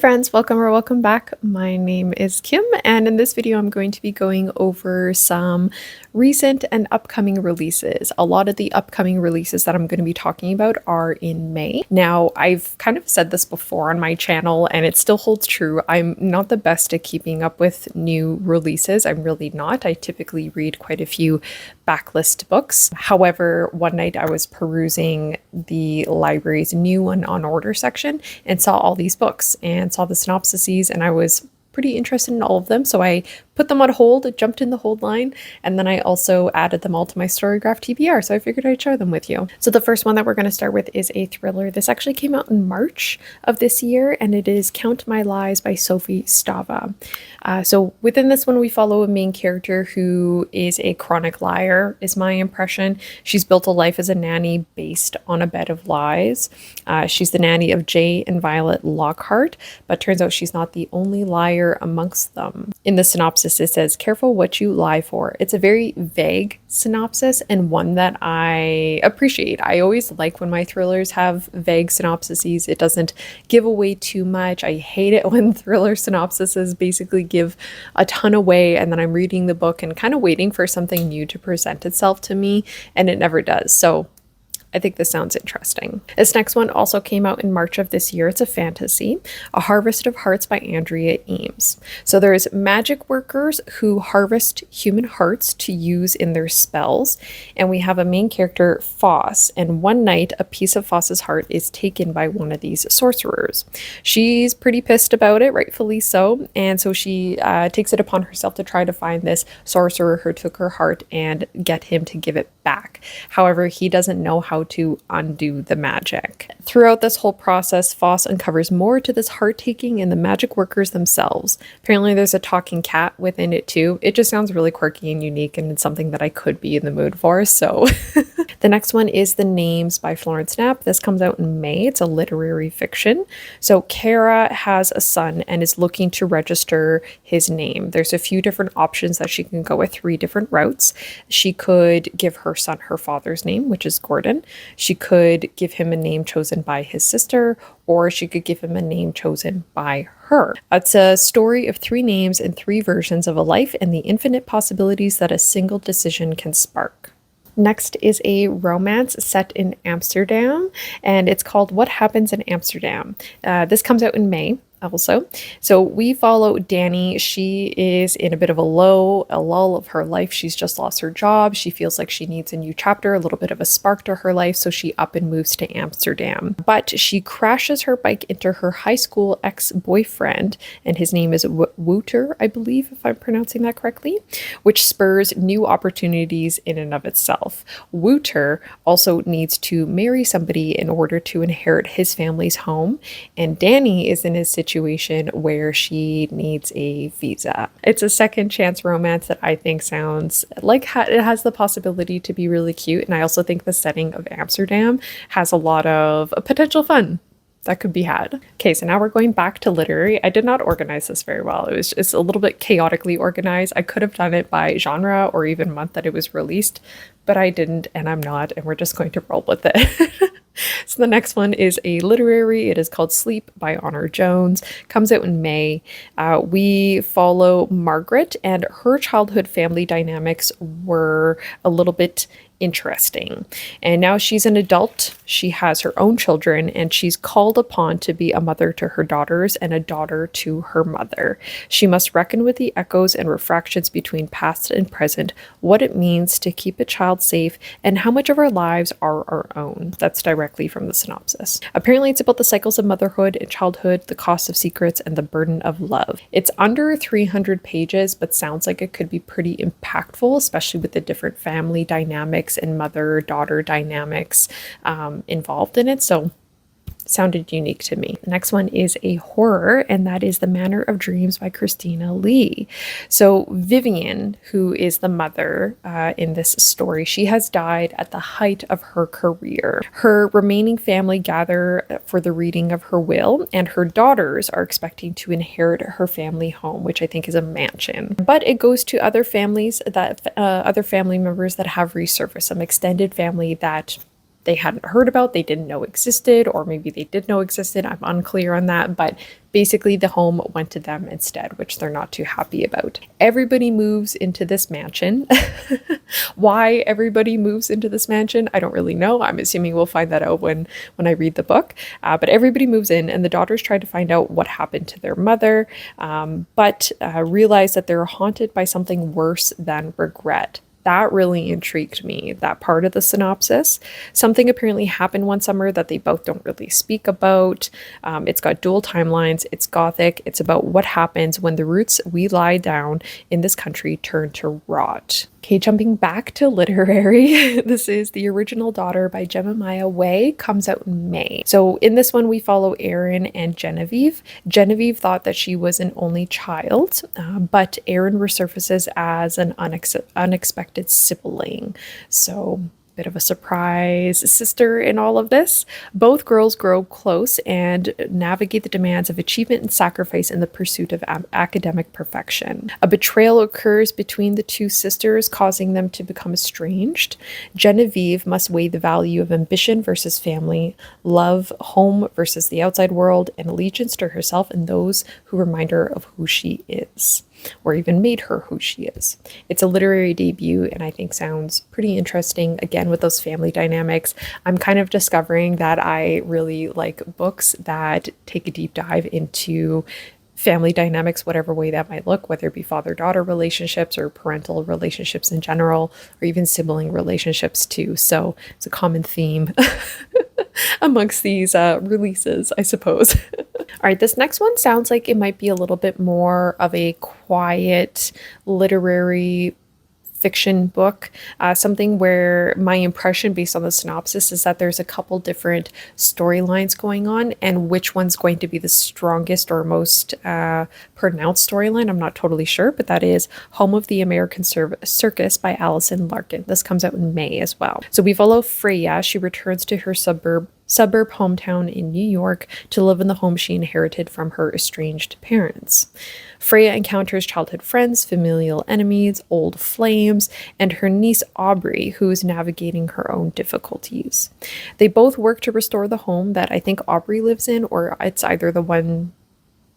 friends, welcome back. My name is Kim, and in this video I'm going to be going over some recent and upcoming releases. A lot of the upcoming releases that I'm going to be talking about are in May. Now, I've kind of said this before on my channel and it still holds true. I'm not the best at keeping up with new releases. I'm really not. I typically read quite a few backlist books. However, one night I was perusing the library's new one on order section and saw all these books and saw the synopsises, and I was pretty interested in all of them, so I put them on hold, jumped in the hold line, and then I also added them all to my Storygraph TBR, so I figured I'd share them with you. So the first one that we're going to start with is a thriller. This actually came out in March of this year, and it is Count My Lies by Sophie Stava. So within this one, we follow a main character who is a chronic liar, is my impression. She's built a life as a nanny based on a bed of lies. She's the nanny of Jay and Violet Lockhart, but turns out she's not the only liar amongst them. In the synopsis, it says, "Careful what you lie for." It's a very vague synopsis and one that I appreciate. I always like when my thrillers have vague synopsises. It doesn't give away too much. I hate it when thriller synopsises basically give a ton away and then I'm reading the book and kind of waiting for something new to present itself to me, and it never does. So I think this sounds interesting. This next one also came out in March of this year. It's a fantasy, A Harvest of Hearts by Andrea Eames. So there's magic workers who harvest human hearts to use in their spells. And we have a main character, Foss. And one night, a piece of Foss's heart is taken by one of these sorcerers. She's pretty pissed about it, rightfully so. And so she takes it upon herself to try to find this sorcerer who took her heart and get him to give it back. However, he doesn't know how to undo the magic. Throughout this whole process, Foss uncovers more to this heart-taking and the magic workers themselves. Apparently there's a talking cat within it too. It just sounds really quirky and unique, and it's something that I could be in the mood for, so. The next one is The Names by Florence Knapp. This comes out in May. It's a literary fiction. So Kara has a son and is looking to register his name. There's a few different options that she can go with, 3 different routes. She could give her son her father's name, which is Gordon. She could give him a name chosen by his sister, or she could give him a name chosen by her. It's a story of 3 names and 3 versions of a life and the infinite possibilities that a single decision can spark. Next is a romance set in Amsterdam, and it's called What Happens in Amsterdam. This comes out in May. Also. So we follow Danny. She is in a bit of a lull of her life. She's just lost her job. She feels like she needs a new chapter, a little bit of a spark to her life. So she up and moves to Amsterdam. But she crashes her bike into her high school ex-boyfriend, and his name is Wouter, I believe, if I'm pronouncing that correctly, which spurs new opportunities in and of itself. Wouter also needs to marry somebody in order to inherit his family's home, and Danny is in his situation where she needs a visa. It's a second chance romance that I think sounds like it has the possibility to be really cute, and I also think the setting of Amsterdam has a lot of potential fun that could be had. Okay, so now we're going back to literary. I did not organize this very well. It was just a little bit chaotically organized. I could have done it by genre or even month that it was released, but I didn't, and I'm not, and we're just going to roll with it. So the next one is a literary. It is called Sleep by Honor Jones. Comes out in May. We follow Margaret, and her childhood family dynamics were a little bit interesting. And now she's an adult. She has her own children, and she's called upon to be a mother to her daughters and a daughter to her mother. She must reckon with the echoes and refractions between past and present, what it means to keep a child safe, and how much of our lives are our own. That's directly from the synopsis. Apparently it's about the cycles of motherhood and childhood, the cost of secrets, and the burden of love. It's under 300 pages, but sounds like it could be pretty impactful, especially with the different family dynamics and mother-daughter dynamics involved in it. So sounded unique to me. The next one is a horror, and that is The Manor of Dreams by Christina Lee. So Vivian, who is the mother in this story, she has died at the height of her career. Her remaining family gather for the reading of her will, and her daughters are expecting to inherit her family home, which I think is a mansion. But it goes to other families that other family members that have resurfaced, some extended family that they hadn't heard about, they didn't know existed, or maybe they did know existed. I'm unclear on that, but basically the home went to them instead, which they're not too happy about. Everybody moves into this mansion. Why everybody moves into this mansion, I don't really know. I'm assuming we'll find that out when I read the book. But everybody moves in, and the daughters try to find out what happened to their mother, but realize that they're haunted by something worse than regret. That really intrigued me, that part of the synopsis. Something apparently happened one summer that they both don't really speak about. It's got dual timelines, it's gothic, it's about what happens when the roots we lie down in this country turn to rot. Okay, jumping back to literary, this is The Original Daughter by Jemimah Way, comes out in May. So in this one, we follow Erin and Genevieve. Genevieve thought that she was an only child, but Erin resurfaces as an unexpected sibling. So bit of a surprise sister in all of this. Both girls grow close and navigate the demands of achievement and sacrifice in the pursuit of academic perfection. A betrayal occurs between the two sisters, causing them to become estranged. Genevieve must weigh the value of ambition versus family, love, home versus the outside world, and allegiance to herself and those who remind her of who she is, or even made her who she is. It's a literary debut, and I think sounds pretty interesting. Again, with those family dynamics, I'm kind of discovering that I really like books that take a deep dive into family dynamics, whatever way that might look, whether it be father-daughter relationships or parental relationships in general, or even sibling relationships too. So it's a common theme amongst these releases, I suppose. All right, this next one sounds like it might be a little bit more of a quiet literary fiction book, something where my impression based on the synopsis is that there's a couple different storylines going on, and which one's going to be the strongest or most pronounced storyline, I'm not totally sure, but that is Home of the American Circus by Allison Larkin. This comes out in May as well. So we follow Freya. She returns to her suburb hometown in New York to live in the home she inherited from her estranged parents. Freya encounters childhood friends, familial enemies, old flames, and her niece Aubrey, who is navigating her own difficulties. They both work to restore the home that I think Aubrey lives in, or it's either the one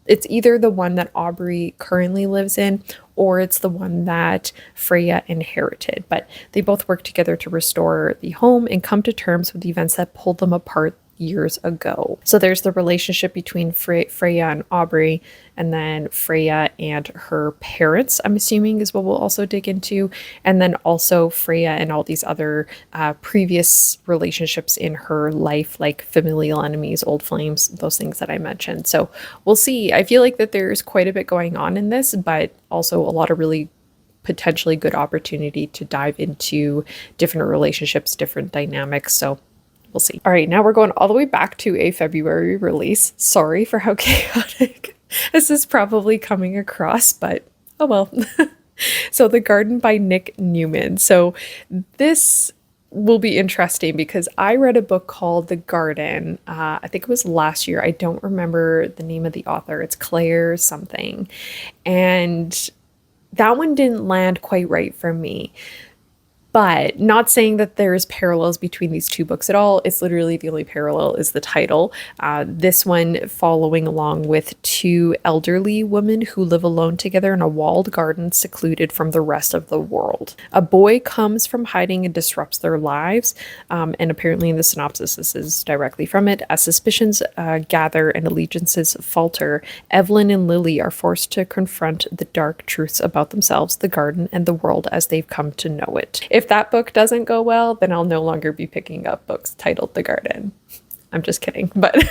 that Aubrey currently lives in, or it's the one that Freya inherited. But they both work together to restore the home and come to terms with the events that pulled them apart years ago. So there's the relationship between Freya and Aubrey, and then Freya and her parents, I'm assuming, is what we'll also dig into. And then also Freya and all these other previous relationships in her life, like familial enemies, old flames, those things that I mentioned. So we'll see. I feel like that there's quite a bit going on in this, but also a lot of really potentially good opportunity to dive into different relationships, different dynamics. So we'll see. All right, now we're going all the way back to a February release. Sorry for how chaotic this is probably coming across, but oh well. So The Garden by Newman. So this will be interesting because I read a book called The Garden. I think it was last year. I don't remember the name of the author. It's Claire something. And that one didn't land quite right for me. But not saying that there's parallels between these two books at all. It's literally the only parallel is the title. This one following along with two elderly women who live alone together in a walled garden secluded from the rest of the world. A boy comes from hiding and disrupts their lives. And apparently in the synopsis, this is directly from it. As suspicions gather and allegiances falter, Evelyn and Lily are forced to confront the dark truths about themselves, the garden, and the world as they've come to know it. If that book doesn't go well, then I'll no longer be picking up books titled The Garden. I'm just kidding. But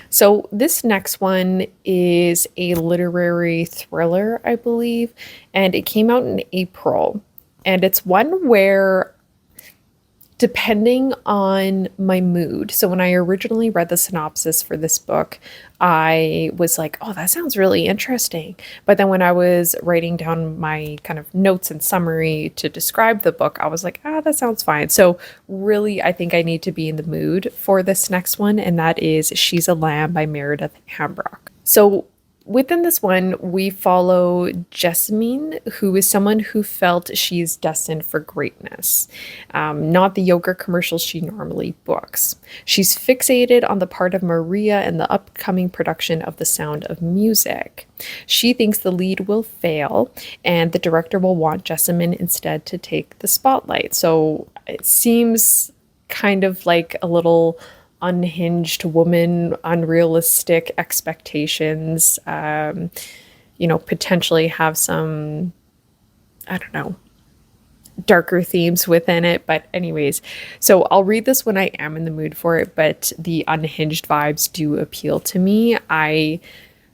so this next one is a literary thriller, I believe, and it came out in April. And it's one where, depending on my mood, so when I originally read the synopsis for this book, I was like, oh, that sounds really interesting. But then when I was writing down my kind of notes and summary to describe the book, I was like, that sounds fine. So really, I think I need to be in the mood for this next one, and that is She's a Lamb by Meredith Hambrock. So within this one, we follow Jessamine, who is someone who felt she's destined for greatness, not the yogurt commercials she normally books. She's fixated on the part of Maria in the upcoming production of The Sound of Music. She thinks the lead will fail, and the director will want Jessamine instead to take the spotlight. So it seems kind of like a little unhinged woman, unrealistic expectations, potentially have some, I don't know, darker themes within it. But anyways, so I'll read this when I am in the mood for it, but the unhinged vibes do appeal to me. I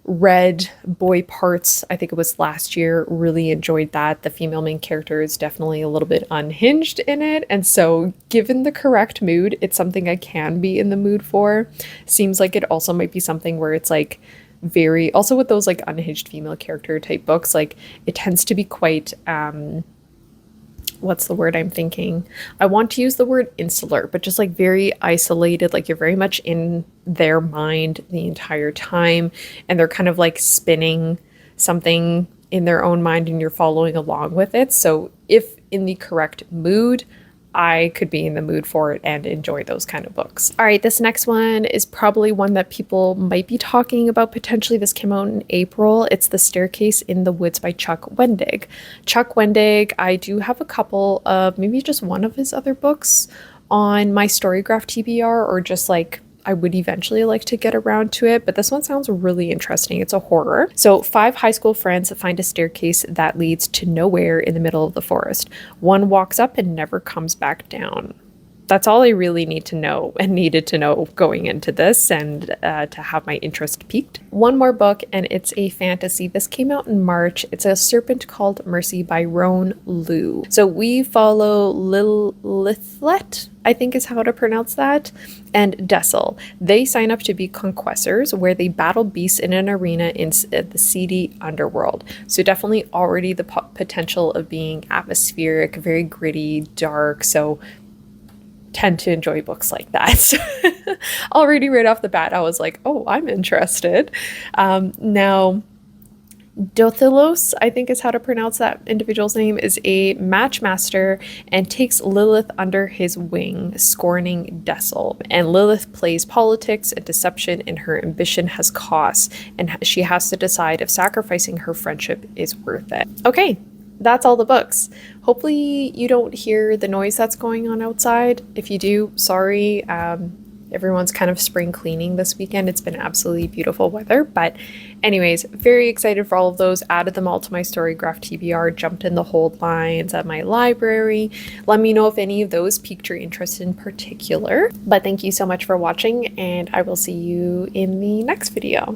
read Boy Parts, I think it was last year, really enjoyed that. The female main character is definitely a little bit unhinged in it, and so given the correct mood, it's something I can be in the mood for. Seems like it also might be something where it's like very, also with those like unhinged female character type books, like it tends to be quite what's the word I'm thinking? I want to use the word insular, but just like very isolated, like you're very much in their mind the entire time, and they're kind of like spinning something in their own mind and you're following along with it. So if in the correct mood, I could be in the mood for it and enjoy those kind of books. All right, this next one is probably one that people might be talking about potentially. This came out in April. It's The Staircase in the Woods by Chuck Wendig. Chuck Wendig, I do have a couple of, maybe just one of his other books on my Storygraph TBR, or just like I would eventually like to get around to it, but this one sounds really interesting. It's a horror. So 5 high school friends find a staircase that leads to nowhere in the middle of the forest. One walks up and never comes back down. That's all I really need to know and needed to know going into this, and to have my interest piqued. One more book, and it's a fantasy. This came out in March. It's A Serpent Called Mercy by Roan Liu. So we follow Lilithlet, I think is how to pronounce that, and Dessel. They sign up to be conquestors, where they battle beasts in an arena in the seedy underworld. So definitely already the potential of being atmospheric, very gritty, dark. So tend to enjoy books like that. So already right off the bat, I was like, oh, I'm interested. Now, Dothilos, I think is how to pronounce that individual's name, is a matchmaster and takes Lilith under his wing, scorning Dessel. And Lilith plays politics and deception, and her ambition has costs, and she has to decide if sacrificing her friendship is worth it. Okay, that's all the books. Hopefully you don't hear the noise that's going on outside. If you do, sorry. Everyone's kind of spring cleaning this weekend. It's been absolutely beautiful weather. But anyways, very excited for all of those. Added them all to my Storygraph TBR, jumped in the hold lines at my library. Let me know if any of those piqued your interest in particular. But thank you so much for watching, and I will see you in the next video.